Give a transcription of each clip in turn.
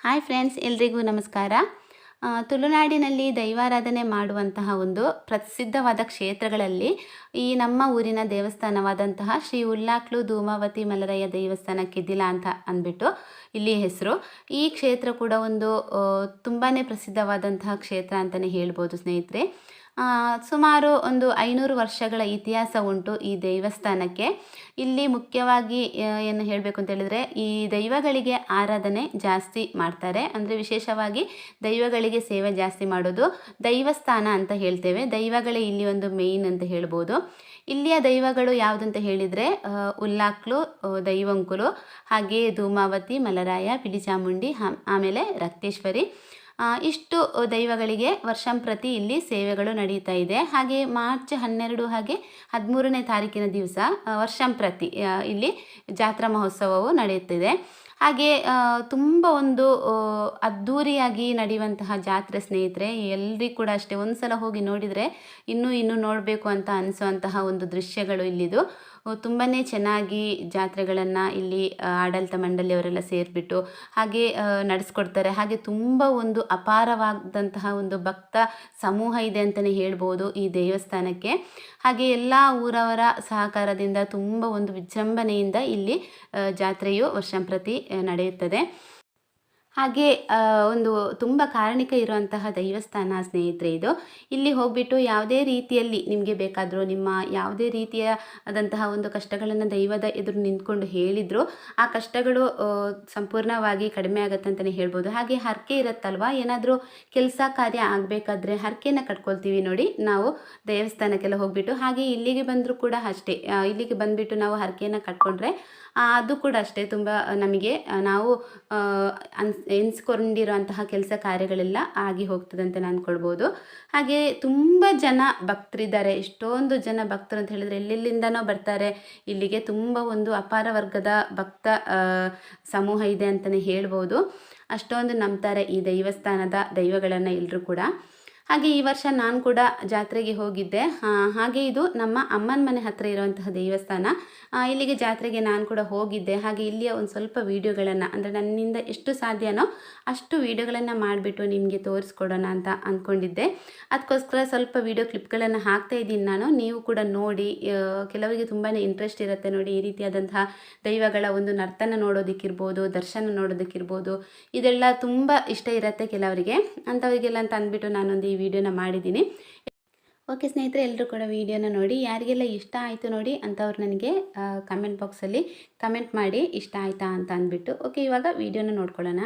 Hi friends, ಎಲ್ರಿಗೂ ನಮಸ್ಕಾರ. ತುಳುನಾಡಿನಲ್ಲಿ ದೈವಾರಾಧನೆ ಮಾಡುವಂತಹ ಒಂದು ಪ್ರಸಿದ್ಧವಾದ ಕ್ಷೇತ್ರಗಳಲ್ಲಿ ಈ ನಮ್ಮ ಊರಿನ ದೇವಸ್ಥಾನವಾದಂತಹ ಶ್ರೀ ಉಲ್ಲಾಕ್ಲು ಧೂಮಾವತಿ ಮಲರಯ್ಯ ದೇವಸ್ಥಾನ ಕೆದಿಲ ಅಂತ ಅಂದ್ಬಿಟ್ಟು ಇಲ್ಲಿ ಹೆಸರು. ಈ ಕ್ಷೇತ್ರ ಕೂಡ ಒಂದು ತುಂಬಾ ಪ್ರಸಿದ್ಧವಾದಂತಹ ಕ್ಷೇತ್ರ ಅಂತಲೇ ಹೇಳ್ಬೋದು ಸ್ನೇಹಿತರೆ. ಸುಮಾರು ಒಂದು 500 ವರ್ಷಗಳ ಇತಿಹಾಸ ಉಂಟು ಈ ದೇವಸ್ಥಾನಕ್ಕೆ. ಇಲ್ಲಿ ಮುಖ್ಯವಾಗಿ ಏನು ಹೇಳಬೇಕು ಅಂತ ಹೇಳಿದರೆ, ಈ ದೈವಗಳಿಗೆ ಆರಾಧನೆ ಜಾಸ್ತಿ ಮಾಡ್ತಾರೆ. ಅಂದರೆ ವಿಶೇಷವಾಗಿ ದೈವಗಳಿಗೆ ಸೇವೆ ಜಾಸ್ತಿ ಮಾಡೋದು ದೈವಸ್ಥಾನ ಅಂತ ಹೇಳ್ತೇವೆ. ದೈವಗಳೇ ಇಲ್ಲಿ ಒಂದು ಮೇಯ್ನ್ ಅಂತ ಹೇಳ್ಬೋದು. ಇಲ್ಲಿಯ ದೈವಗಳು ಯಾವುದಂತ ಹೇಳಿದರೆ ಉಲ್ಲಾಕ್ಲು, ದೈವಂಕುಲು, ಹಾಗೆಯೇ ಧೂಮಾವತಿ, ಮಲರಾಯ, ಪಿಲಿಚಾಮುಂಡಿ, ಆಮೇಲೆ ರಕ್ತೇಶ್ವರಿ. ಇಷ್ಟು ದೈವಗಳಿಗೆ ವರ್ಷಂಪ್ರತಿ ಇಲ್ಲಿ ಸೇವೆಗಳು ನಡೀತಾ ಇದೆ. ಹಾಗೆ ಮಾರ್ಚ್ 12 ಹಾಗೆ 13ನೇ ತಾರೀಕಿನ ದಿವಸ ವರ್ಷಂಪ್ರತಿ ಇಲ್ಲಿ ಜಾತ್ರಾ ಮಹೋತ್ಸವವು ನಡೆಯುತ್ತಿದೆ. ಹಾಗೆ ತುಂಬ ಒಂದು ಅದ್ಧೂರಿಯಾಗಿ ನಡೆಯುವಂತಹ ಜಾತ್ರೆ ಸ್ನೇಹಿತರೆ. ಎಲ್ರಿಗೂ ಕೂಡ ಅಷ್ಟೇ, ಒಂದು ಸಲ ಹೋಗಿ ನೋಡಿದರೆ ಇನ್ನೂ ನೋಡಬೇಕು ಅಂತ ಅನಿಸುವಂತಹ ಒಂದು ದೃಶ್ಯಗಳು ಇಲ್ಲಿದು. ತುಂಬಾ ಚೆನ್ನಾಗಿ ಜಾತ್ರೆಗಳನ್ನು ಇಲ್ಲಿ ಆಡಳಿತ ಮಂಡಳಿಯವರೆಲ್ಲ ಸೇರಿಬಿಟ್ಟು ಹಾಗೆ ನಡೆಸ್ಕೊಡ್ತಾರೆ. ಹಾಗೆ ತುಂಬ ಒಂದು ಅಪಾರವಾದಂತಹ ಒಂದು ಭಕ್ತ ಸಮೂಹ ಇದೆ ಅಂತಲೇ ಹೇಳ್ಬೋದು ಈ ದೇವಸ್ಥಾನಕ್ಕೆ. ಹಾಗೆ ಎಲ್ಲ ಊರವರ ಸಹಕಾರದಿಂದ ತುಂಬ ಒಂದು ವಿಜೃಂಭಣೆಯಿಂದ ಇಲ್ಲಿ ಜಾತ್ರೆಯು ವರ್ಷಂಪ್ರತಿ ನಡೆಯುತ್ತದೆ. ಹಾಗೆ ಒಂದು ತುಂಬ ಕಾರಣಿಕ ಇರುವಂತಹ ದೇವಸ್ಥಾನ ಸ್ನೇಹಿತರೆ ಇದು. ಇಲ್ಲಿ ಹೋಗ್ಬಿಟ್ಟು ಯಾವುದೇ ರೀತಿಯಲ್ಲಿ ನಿಮಗೆ ಬೇಕಾದರೂ ನಿಮ್ಮ ಯಾವುದೇ ರೀತಿಯಾದಂತಹ ಒಂದು ಕಷ್ಟಗಳನ್ನು ದೈವದ ಎದುರು ನಿಂತ್ಕೊಂಡು ಹೇಳಿದ್ರು ಆ ಕಷ್ಟಗಳು ಸಂಪೂರ್ಣವಾಗಿ ಕಡಿಮೆ ಆಗುತ್ತೆ ಅಂತಲೇ ಹೇಳ್ಬೋದು. ಹಾಗೆ ಹರಕೆ ಇರುತ್ತಲ್ವ, ಏನಾದರೂ ಕೆಲಸ ಕಾರ್ಯ ಆಗಬೇಕಾದ್ರೆ ಹರಕೆನ ಕಟ್ಕೊಳ್ತೀವಿ ನೋಡಿ ನಾವು ದೇವಸ್ಥಾನಕ್ಕೆಲ್ಲ ಹೋಗ್ಬಿಟ್ಟು. ಹಾಗೆ ಇಲ್ಲಿಗೆ ಬಂದರೂ ಕೂಡ ಅಷ್ಟೇ, ಇಲ್ಲಿಗೆ ಬಂದುಬಿಟ್ಟು ನಾವು ಹರಕೆಯನ್ನು ಕಟ್ಕೊಂಡ್ರೆ ಅದು ಕೂಡ ಅಷ್ಟೇ ತುಂಬ ನಮಗೆ ನಾವು ಎನ್ಸ್ಕೊಂಡಿರೋಂತಹ ಕೆಲಸ ಕಾರ್ಯಗಳೆಲ್ಲ ಆಗಿ ಹೋಗ್ತದೆ ಅಂತ ಅಂದ್ಕೊಳ್ಬೋದು. ಹಾಗೆ ತುಂಬ ಜನ ಭಕ್ತರಿದ್ದಾರೆ, ಎಷ್ಟೊಂದು ಜನ ಭಕ್ತರು ಅಂತ ಹೇಳಿದರೆ ಎಲ್ಲೆಲ್ಲಿಂದನೋ ಬರ್ತಾರೆ ಇಲ್ಲಿಗೆ. ತುಂಬ ಒಂದು ಅಪಾರ ವರ್ಗದ ಭಕ್ತ ಸಮೂಹ ಇದೆ ಅಂತಲೇ ಹೇಳ್ಬೋದು. ಅಷ್ಟೊಂದು ನಂಬ್ತಾರೆ ಈ ದೇವಸ್ಥಾನದ ದೈವಗಳನ್ನು ಎಲ್ಲರೂ ಕೂಡ. ಹಾಗೆ ಈ ವರ್ಷ ನಾನು ಕೂಡ ಜಾತ್ರೆಗೆ ಹೋಗಿದ್ದೆ. ಹಾಗೆ ಇದು ನಮ್ಮ ಅಮ್ಮನ ಮನೆ ಹತ್ತಿರ ಇರುವಂತಹ ದೇವಸ್ಥಾನ. ಇಲ್ಲಿಗೆ ಜಾತ್ರೆಗೆ ನಾನು ಕೂಡ ಹೋಗಿದ್ದೆ. ಹಾಗೆ ಇಲ್ಲಿಯ ಒಂದು ಸ್ವಲ್ಪ ವೀಡಿಯೋಗಳನ್ನು, ಅಂದರೆ ನನ್ನಿಂದ ಎಷ್ಟು ಸಾಧ್ಯನೋ ಅಷ್ಟು ವೀಡಿಯೋಗಳನ್ನು ಮಾಡಿಬಿಟ್ಟು ನಿಮಗೆ ತೋರಿಸ್ಕೊಡೋಣ ಅಂತ ಅಂದ್ಕೊಂಡಿದ್ದೆ. ಅದಕ್ಕೋಸ್ಕರ ಸ್ವಲ್ಪ ವೀಡಿಯೋ ಕ್ಲಿಪ್ಗಳನ್ನು ಹಾಕ್ತಾ ಇದ್ದೀನಿ ನಾನು. ನೀವು ಕೂಡ ನೋಡಿ. ಕೆಲವರಿಗೆ ತುಂಬಾ ಇಂಟ್ರೆಸ್ಟ್ ಇರುತ್ತೆ ನೋಡಿ ಈ ರೀತಿಯಾದಂತಹ ದೈವಗಳ ಒಂದು ನರ್ತನ ನೋಡೋದಕ್ಕಿರ್ಬೋದು, ದರ್ಶನ ನೋಡೋದಕ್ಕಿರ್ಬೋದು, ಇದೆಲ್ಲ ತುಂಬ ಇಷ್ಟ ಇರುತ್ತೆ ಕೆಲವರಿಗೆ. ಅಂಥವರಿಗೆಲ್ಲ ಅಂತ ಅಂದ್ಬಿಟ್ಟು ನಾನೊಂದು ಈ ವಿಡಿಯೋನ ಮಾಡಿದ್ದೀನಿ. ಓಕೆ ಸ್ನೇಹಿತರೆ, ಎಲ್ಲರೂ ಕೂಡ ವಿಡಿಯೋನ ನೋಡಿ. ಯಾರಿಗೆಲ್ಲ ಇಷ್ಟ ಆಯಿತು ನೋಡಿ ಅಂಥವ್ರು ನನಗೆ ಕಮೆಂಟ್ ಬಾಕ್ಸಲ್ಲಿ ಕಮೆಂಟ್ ಮಾಡಿ ಇಷ್ಟ ಆಯಿತಾ ಅಂತ ಅಂದ್ಬಿಟ್ಟು. ಓಕೆ, ಇವಾಗ ವಿಡಿಯೋನ ನೋಡ್ಕೊಳ್ಳೋಣ.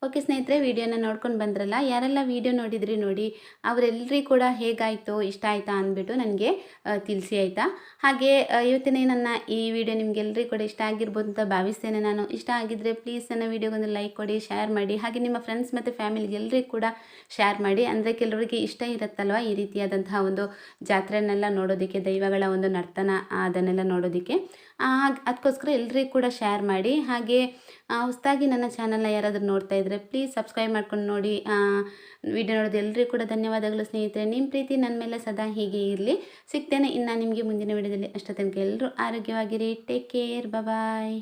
ಓಕೆ ಸ್ನೇಹಿತರೆ, ವಿಡಿಯೋನ ನೋಡ್ಕೊಂಡು ಬಂದ್ರಲ್ಲ, ಯಾರೆಲ್ಲ ವಿಡಿಯೋ ನೋಡಿದ್ರಿ ನೋಡಿ, ಅವರೆಲ್ಲರಿಗೂ ಕೂಡ ಹೇಗಾಯಿತು, ಇಷ್ಟ ಆಯಿತಾ ಅಂದ್ಬಿಟ್ಟು ನನಗೆ ತಿಳಿಸಿ ಆಯಿತಾ. ಹಾಗೆ ಇವತ್ತಿನ ನನ್ನ ಈ ವಿಡಿಯೋ ನಿಮಗೆಲ್ಲರಿಗೂ ಕೂಡ ಇಷ್ಟ ಆಗಿರ್ಬೋದು ಅಂತ ಭಾವಿಸ್ತೇನೆ ನಾನು. ಇಷ್ಟ ಆಗಿದ್ದರೆ ಪ್ಲೀಸ್ ನನ್ನ ವಿಡಿಯೋಗೊಂದು ಲೈಕ್ ಕೊಡಿ, ಶೇರ್ ಮಾಡಿ, ಹಾಗೆ ನಿಮ್ಮ ಫ್ರೆಂಡ್ಸ್ ಮತ್ತು ಫ್ಯಾಮಿಲಿಗೆ ಎಲ್ಲರಿಗೂ ಕೂಡ ಶೇರ್ ಮಾಡಿ. ಅಂದರೆ ಕೆಲವರಿಗೆ ಇಷ್ಟ ಇರುತ್ತಲ್ವ ಈ ರೀತಿಯಾದಂತಹ ಒಂದು ಜಾತ್ರೆನೆಲ್ಲ ನೋಡೋದಕ್ಕೆ, ದೈವಗಳ ಒಂದು ನರ್ತನ ಅದನ್ನೆಲ್ಲ ನೋಡೋದಕ್ಕೆ. ಅದಕ್ಕೋಸ್ಕರ ಎಲ್ಲರಿಗೂ ಕೂಡ ಶೇರ್ ಮಾಡಿ. ಹಾಗೆ ಹೊಸದಾಗಿ ನನ್ನ ಚಾನಲ್ನ ಯಾರಾದರೂ ನೋಡ್ತಾ ಇದ್ದರೆ ಪ್ಲೀಸ್ ಸಬ್ಸ್ಕ್ರೈಬ್ ಮಾಡ್ಕೊಂಡು ನೋಡಿ. ವಿಡಿಯೋ ನೋಡೋದು ಎಲ್ಲರಿಗೂ ಕೂಡ ಧನ್ಯವಾದಗಳು ಸ್ನೇಹಿತರೆ. ನಿಮ್ಮ ಪ್ರೀತಿ ನನ್ನ ಮೇಲೆ ಸದಾ ಹೀಗೆ ಇರಲಿ. ಸಿಗ್ತೇನೆ ಇನ್ನು ನಿಮಗೆ ಮುಂದಿನ ವಿಡಿಯೋದಲ್ಲಿ. ಅಷ್ಟೋ ತನಕ ಎಲ್ಲರೂ ಆರೋಗ್ಯವಾಗಿರಿ. Take care. ಬಾಯ್.